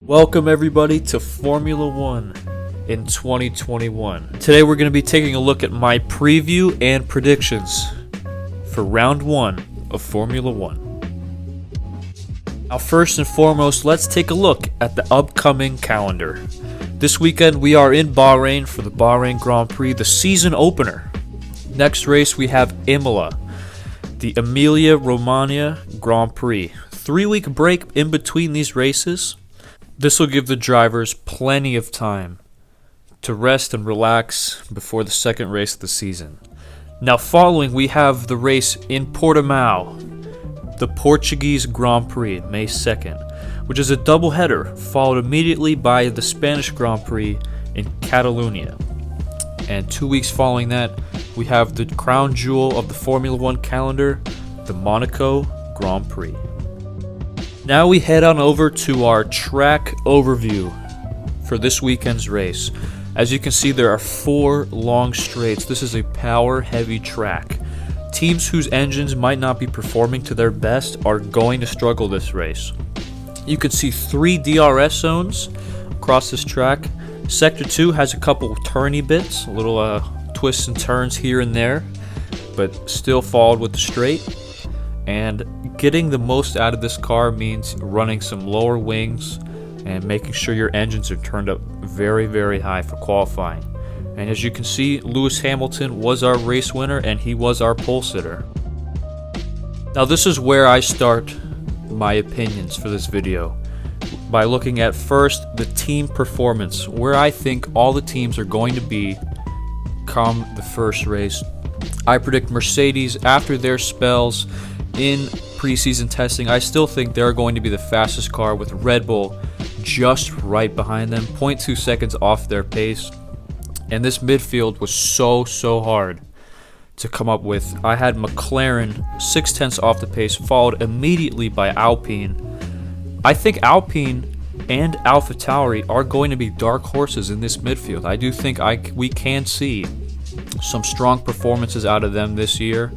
Welcome everybody to Formula One in 2021. Today we're going to be taking a look at my preview and predictions for round 1 of Formula One. Now first and foremost, let's take a look at the upcoming calendar. This weekend we are in Bahrain for the Bahrain Grand Prix, the season opener. Next race we have Imola, the Emilia-Romagna Grand Prix. 3-week break in between these races. This will give the drivers plenty of time to rest and relax before the second race of the season. Now following, we have the race in Portimao, the Portuguese Grand Prix, May 2nd, which is a doubleheader, followed immediately by the Spanish Grand Prix in Catalonia. And 2 weeks following that, we have the crown jewel of the Formula One calendar, the Monaco Grand Prix. Now we head on over to our track overview for this weekend's race. As you can see, there are 4 long straights. This is a power-heavy track. Teams whose engines might not be performing to their best are going to struggle this race. You can see 3 DRS zones across this track. Sector 2 has a couple turny bits, little twists and turns here and there, but still followed with the straight. And getting the most out of this car means running some lower wings and making sure your engines are turned up very, very high for qualifying. And as you can see, Lewis Hamilton was our race winner and he was our pole sitter. Now this is where I start my opinions for this video, by looking at first the team performance, where I think all the teams are going to be come the first race. I predict Mercedes, after their spells in preseason testing, I still think they're going to be the fastest car, with Red Bull just right behind them, 0.2 seconds off their pace. And this midfield was so hard to come up with. I had McLaren 0.6 off the pace, followed immediately by Alpine. I think Alpine and AlphaTauri are going to be dark horses in this midfield. I do think we can see some strong performances out of them this year.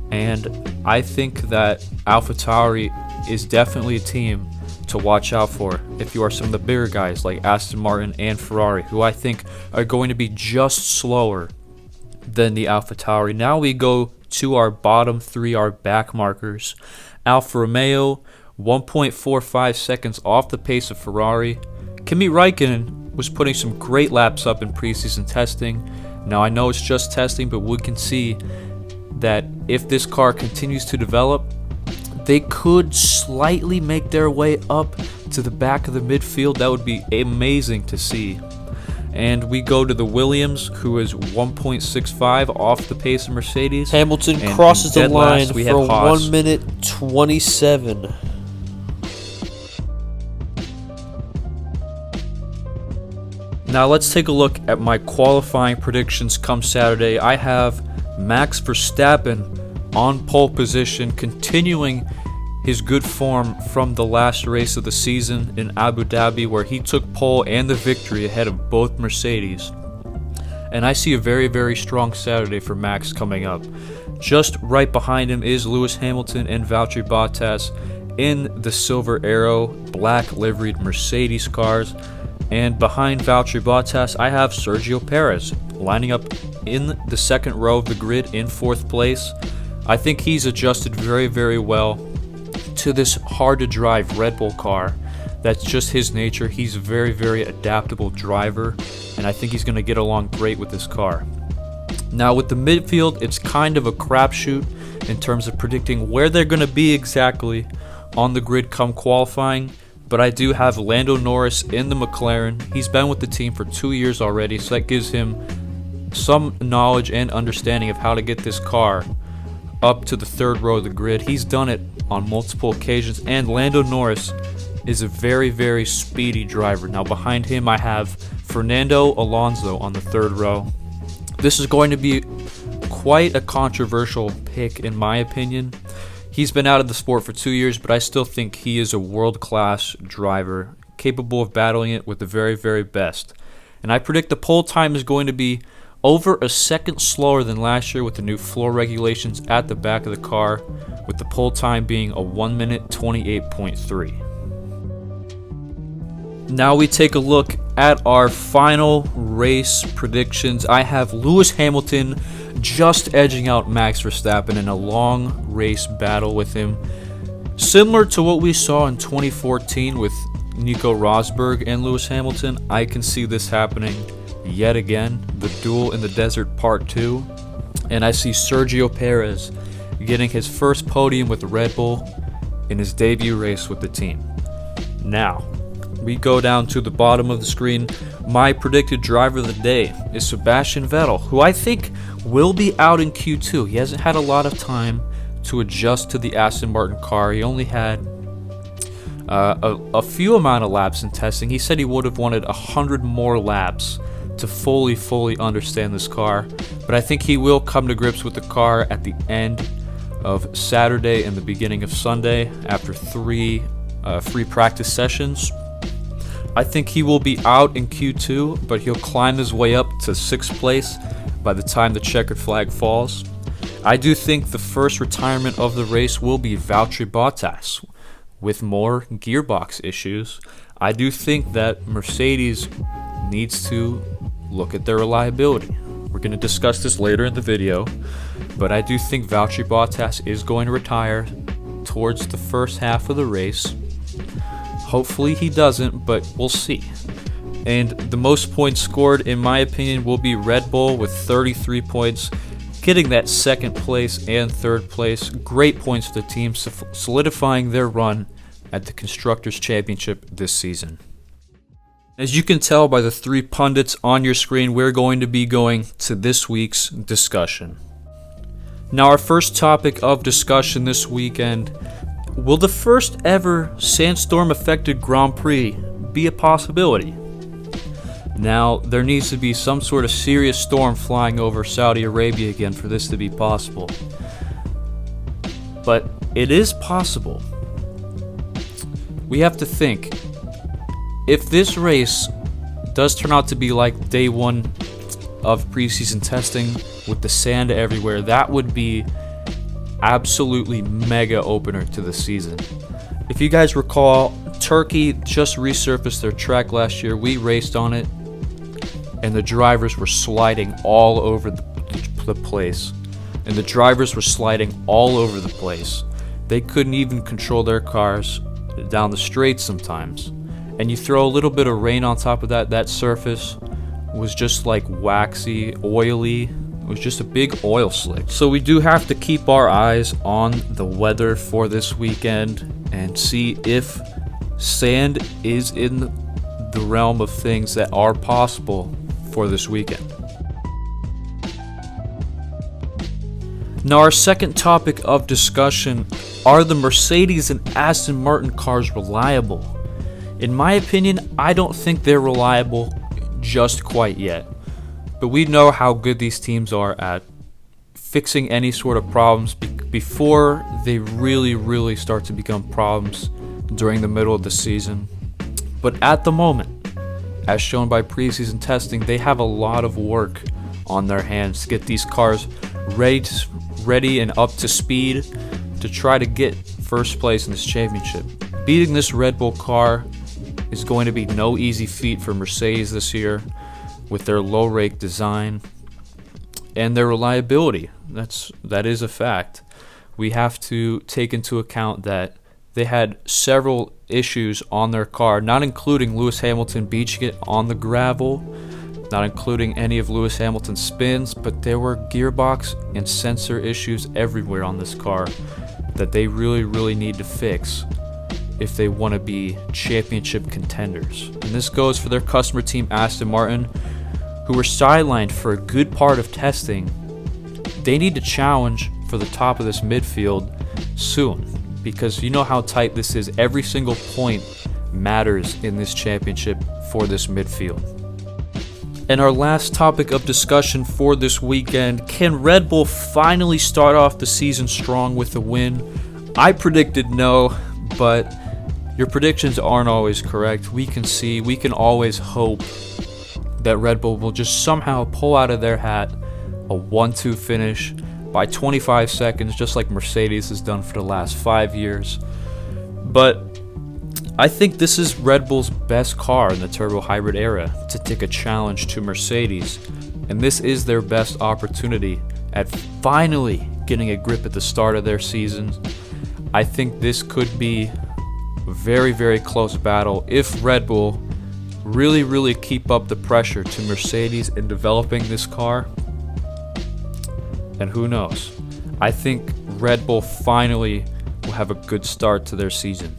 And I think that AlphaTauri is definitely a team to watch out for if you are some of the bigger guys like Aston Martin and Ferrari, who I think are going to be just slower than the AlphaTauri. Now we go to our bottom 3, our back markers. Alfa Romeo, 1.45 seconds off the pace of Ferrari. Kimi Räikkönen was putting some great laps up in preseason testing. Now I know it's just testing, but we can see that if this car continues to develop, they could slightly make their way up to the back of the midfield. That would be amazing to see. And we go to the Williams, who is 1.65 off the pace of Mercedes. Hamilton crosses the line for 1 minute 27. Now let's take a look at my qualifying predictions come Saturday. I have Max Verstappen on pole position, continuing his good form from the last race of the season in Abu Dhabi, where he took pole and the victory ahead of both Mercedes. And I see a very strong Saturday for Max coming up. Just right behind him is Lewis Hamilton and Valtteri Bottas in the Silver Arrow black liveried Mercedes cars. And behind Valtteri Bottas, I have Sergio Perez lining up in the second row of the grid in 4th place. I think he's adjusted very well to this hard-to-drive Red Bull car. That's just his nature. He's a very adaptable driver, and I think he's going to get along great with this car. Now with the midfield, it's kind of a crapshoot in terms of predicting where they're going to be exactly on the grid come qualifying. But I do have Lando Norris in the McLaren. He's been with the team for 2 years already, so that gives him some knowledge and understanding of how to get this car up to the 3rd row of the grid. He's done it on multiple occasions, and Lando Norris is a very speedy driver. Now behind him I have Fernando Alonso on the 3rd row. This is going to be quite a controversial pick in my opinion. He's been out of the sport for 2 years, but I still think he is a world-class driver, capable of battling it with the very best. And I predict the pole time is going to be over a second slower than last year with the new floor regulations at the back of the car, with the pole time being a 1 minute 28.3. Now we take a look at our final race predictions. I have Lewis Hamilton just edging out Max Verstappen in a long race battle with him. Similar to what we saw in 2014 with Nico Rosberg and Lewis Hamilton, I can see this happening yet again, the duel in the desert part 2. And I see Sergio Perez getting his first podium with Red Bull in his debut race with the team. Now, we go down to the bottom of the screen. My predicted driver of the day is Sebastian Vettel, who I think will be out in Q2. He hasn't had a lot of time to adjust to the Aston Martin car. He only had a few amount of laps in testing. He said he would have wanted 100 more laps to fully understand this car. But I think he will come to grips with the car at the end of Saturday and the beginning of Sunday after 3 free practice sessions. I think he will be out in Q2, but he'll climb his way up to 6th place by the time the checkered flag falls. I do think the first retirement of the race will be Valtteri Bottas with more gearbox issues. I do think that Mercedes needs to look at their reliability. We're going to discuss this later in the video, but I do think Valtteri Bottas is going to retire towards the first half of the race. Hopefully he doesn't, but we'll see. And the most points scored, in my opinion, will be Red Bull with 33 points, getting that 2nd place and 3rd place. Great points for the team, solidifying their run at the Constructors' Championship this season. As you can tell by the 3 pundits on your screen, we're going to be going to this week's discussion. Now, our first topic of discussion this weekend: will the first ever sandstorm-affected Grand Prix be a possibility? Now, there needs to be some sort of serious storm flying over Saudi Arabia again for this to be possible. But it is possible. We have to think, if this race does turn out to be like day 1 of preseason testing with the sand everywhere, that would be absolutely mega opener to the season. If you guys recall, Turkey just resurfaced their track last year. We raced on it, and the drivers were sliding all over the place. And the drivers were sliding all over the place. They couldn't even control their cars down the straight sometimes. And you throw a little bit of rain on top of that, that surface was just like waxy, oily. It was just a big oil slick. So we do have to keep our eyes on the weather for this weekend and see if sand is in the realm of things that are possible for this weekend. Now, our second topic of discussion: are the Mercedes and Aston Martin cars reliable? In my opinion, I don't think they're reliable just quite yet. But we know how good these teams are at fixing any sort of problems before they really start to become problems during the middle of the season. But at the moment, as shown by preseason testing, they have a lot of work on their hands to get these cars ready and up to speed to try to get first place in this championship. Beating this Red Bull car is going to be no easy feat for Mercedes this year with their low rake design and their reliability. That is a fact. We have to take into account that they had several issues on their car, not including Lewis Hamilton beaching it on the gravel, not including any of Lewis Hamilton's spins, but there were gearbox and sensor issues everywhere on this car that they really need to fix if they want to be championship contenders. And this goes for their customer team, Aston Martin, who were sidelined for a good part of testing. They need to challenge for the top of this midfield soon, because you know how tight this is. Every single point matters in this championship for this midfield. And our last topic of discussion for this weekend: can Red Bull finally start off the season strong with a win? I predicted no, but your predictions aren't always correct. We can always hope that Red Bull will just somehow pull out of their hat a 1-2 finish by 25 seconds, just like Mercedes has done for the last 5 years. But I think this is Red Bull's best car in the turbo hybrid era to take a challenge to Mercedes, and this is their best opportunity at finally getting a grip at the start of their season. I think this could be a very, very close battle if Red Bull really keep up the pressure to Mercedes in developing this car. And who knows? I think Red Bull finally will have a good start to their season.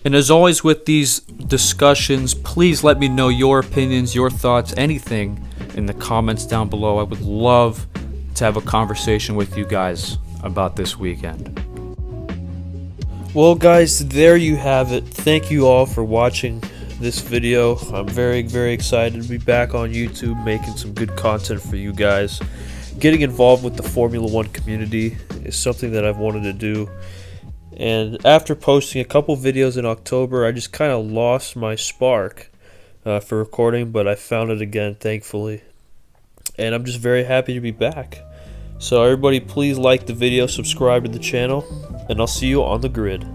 And as always with these discussions, please let me know your opinions, your thoughts, anything in the comments down below. I would love to have a conversation with you guys about this weekend. Well guys, there you have it. Thank you all for watching this video. I'm very excited to be back on YouTube making some good content for you guys. Getting involved with the Formula 1 community is something that I've wanted to do. And after posting a couple videos in October, I just kind of lost my spark for recording, but I found it again, thankfully. And I'm just very happy to be back. So everybody, please like the video, subscribe to the channel, and I'll see you on the grid.